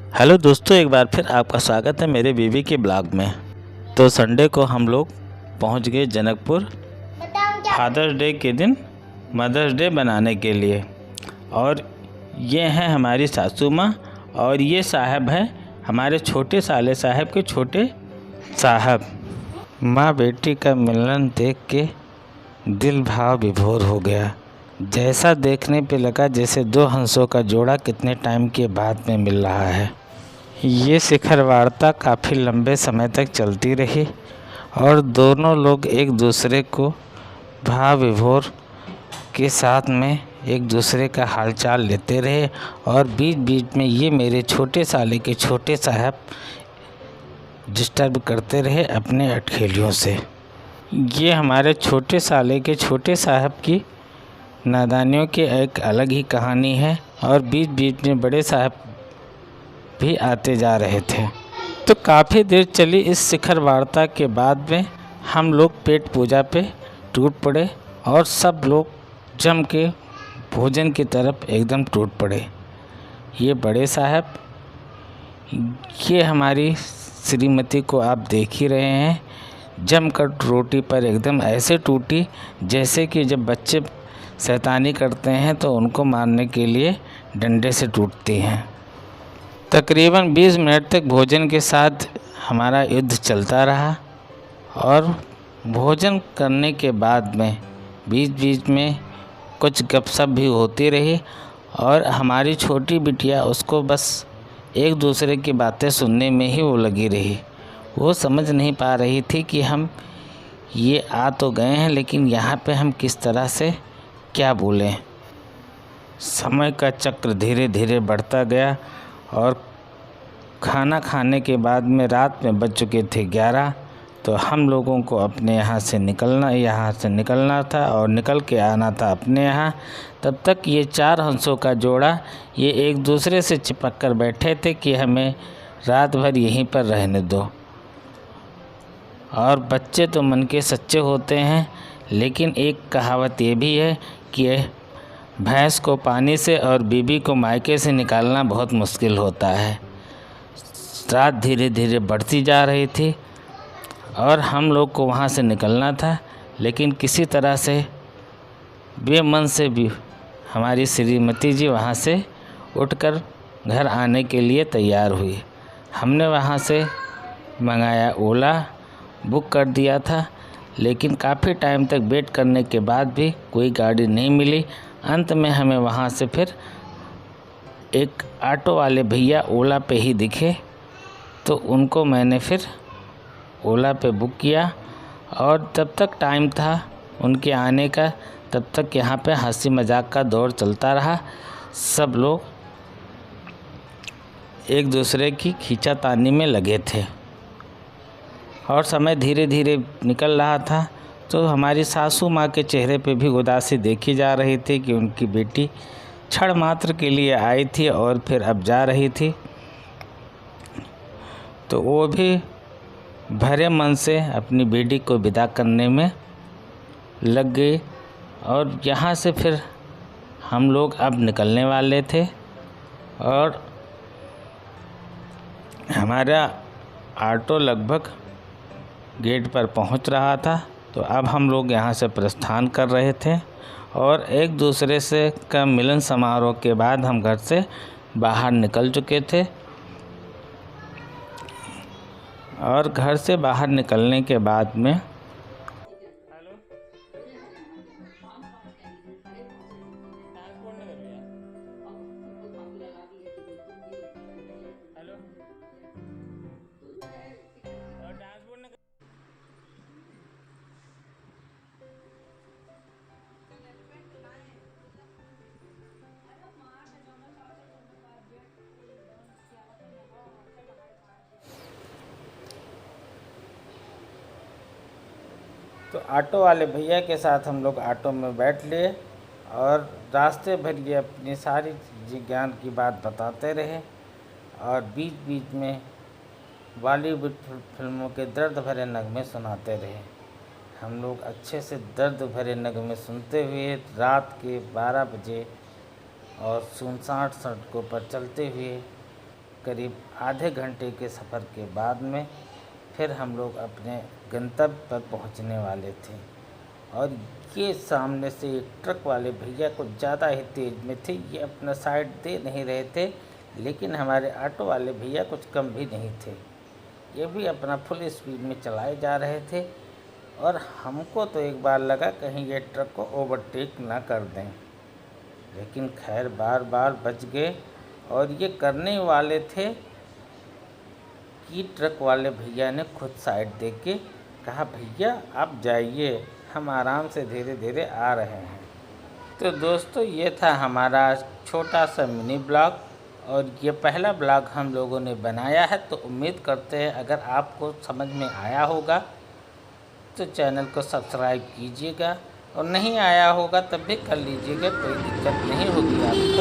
Hello दोस्तों, एक बार फिर आपका स्वागत है मेरे बीवी के ब्लॉग में। तो संडे को हम लोग पहुंच गए जनकपुर फादर्स डे के दिन मदर्स डे बनाने के लिए। और ये हैं हमारी सासू माँ और ये साहब है हमारे छोटे साले साहब के छोटे साहब। माँ बेटी का मिलन देख के दिल भाव विभोर हो गया। जैसा देखने पे लगा जैसे दो हंसों का जोड़ा कितने टाइम के बाद में मिल रहा है। ये शिखर वार्ता काफ़ी लंबे समय तक चलती रही और दोनों लोग एक दूसरे को भाव विभोर के साथ में एक दूसरे का हालचाल लेते रहे। और बीच बीच में ये मेरे छोटे साले के छोटे साहब डिस्टर्ब करते रहे अपने अटखेलियों से। ये हमारे छोटे साले के छोटे साहब की नादानियों की एक अलग ही कहानी है। और बीच बीच में बड़े साहब भी आते जा रहे थे। तो काफ़ी देर चली इस शिखर वार्ता के बाद में हम लोग पेट पूजा पे टूट पड़े और सब लोग जम के भोजन की तरफ एकदम टूट पड़े। ये बड़े साहब, ये हमारी श्रीमती को आप देख ही रहे हैं, जमकर रोटी पर एकदम ऐसे टूटी जैसे कि जब बच्चे शैतानी करते हैं तो उनको मारने के लिए डंडे से टूटती हैं। तकरीबन 20 मिनट तक भोजन के साथ हमारा युद्ध चलता रहा। और भोजन करने के बाद में बीच बीच में कुछ गपशप भी होती रही। और हमारी छोटी बिटिया उसको बस एक दूसरे की बातें सुनने में ही वो लगी रही। वो समझ नहीं पा रही थी कि हम ये आ तो गए हैं लेकिन यहाँ पे हम किस तरह से क्या बोलें। समय का चक्र धीरे धीरे बढ़ता गया और खाना खाने के बाद में रात में बज चुके थे 11। तो हम लोगों को अपने यहाँ से निकलना था और निकल के आना था अपने यहाँ। तब तक ये चार हंसों का जोड़ा ये एक दूसरे से चिपक कर बैठे थे कि हमें रात भर यहीं पर रहने दो। और बच्चे तो मन के सच्चे होते हैं, लेकिन एक कहावत ये भी है कि भैंस को पानी से और बीबी को मायके से निकालना बहुत मुश्किल होता है। रात धीरे धीरे बढ़ती जा रही थी और हम लोग को वहाँ से निकलना था, लेकिन किसी तरह से बेमन से भी हमारी श्रीमती जी वहाँ से उठकर घर आने के लिए तैयार हुई। हमने वहाँ से मंगाया, ओला बुक कर दिया था, लेकिन काफ़ी टाइम तक वेट करने के बाद भी कोई गाड़ी नहीं मिली। अंत में हमें वहाँ से फिर एक ऑटो वाले भैया ओला पे ही दिखे, तो उनको मैंने फिर ओला पे बुक किया। और तब तक टाइम था उनके आने का, तब तक यहाँ पे हंसी मजाक का दौर चलता रहा। सब लोग एक दूसरे की खींचातानी में लगे थे और समय धीरे धीरे निकल रहा था। तो हमारी सासू माँ के चेहरे पे भी उदासी देखी जा रही थी कि उनकी बेटी क्षण मात्र के लिए आई थी और फिर अब जा रही थी। तो वो भी भरे मन से अपनी बेटी को विदा करने में लग गई। और यहाँ से फिर हम लोग अब निकलने वाले थे और हमारा ऑटो लगभग गेट पर पहुँच रहा था। तो अब हम लोग यहाँ से प्रस्थान कर रहे थे और एक दूसरे से का मिलन समारोह के बाद हम घर से बाहर निकल चुके थे। और घर से बाहर निकलने के बाद में तो ऑटो वाले भैया के साथ हम लोग ऑटो में बैठ लिए और रास्ते भर ये अपनी सारी ज्ञान की बात बताते रहे। और बीच बीच में बॉलीवुड फिल्मों के दर्द भरे नगमे सुनाते रहे। हम लोग अच्छे से दर्द भरे नगमे सुनते हुए रात के 12 बजे और सुनसान सड़कों पर चलते हुए करीब आधे घंटे के सफ़र के बाद में फिर हम लोग अपने गंतव्य पर पहुंचने वाले थे। और ये सामने से एक ट्रक वाले भैया कुछ ज़्यादा ही तेज़ में थे। ये अपना साइड दे नहीं रहे थे, लेकिन हमारे ऑटो वाले भैया कुछ कम भी नहीं थे। ये भी अपना फुल स्पीड में चलाए जा रहे थे और हमको तो एक बार लगा कहीं ये ट्रक को ओवरटेक ना कर दें, लेकिन खैर बार बार बच गए। और ये करने वाले थे कि ट्रक वाले भैया ने खुद साइड दे के कहा, भैया आप जाइए, हम आराम से धीरे धीरे आ रहे हैं। तो दोस्तों, ये था हमारा छोटा सा मिनी ब्लॉग और ये पहला ब्लॉग हम लोगों ने बनाया है। तो उम्मीद करते हैं अगर आपको समझ में आया होगा तो चैनल को सब्सक्राइब कीजिएगा, और नहीं आया होगा तब भी कर लीजिएगा, कोई दिक्कत नहीं होगी आपको।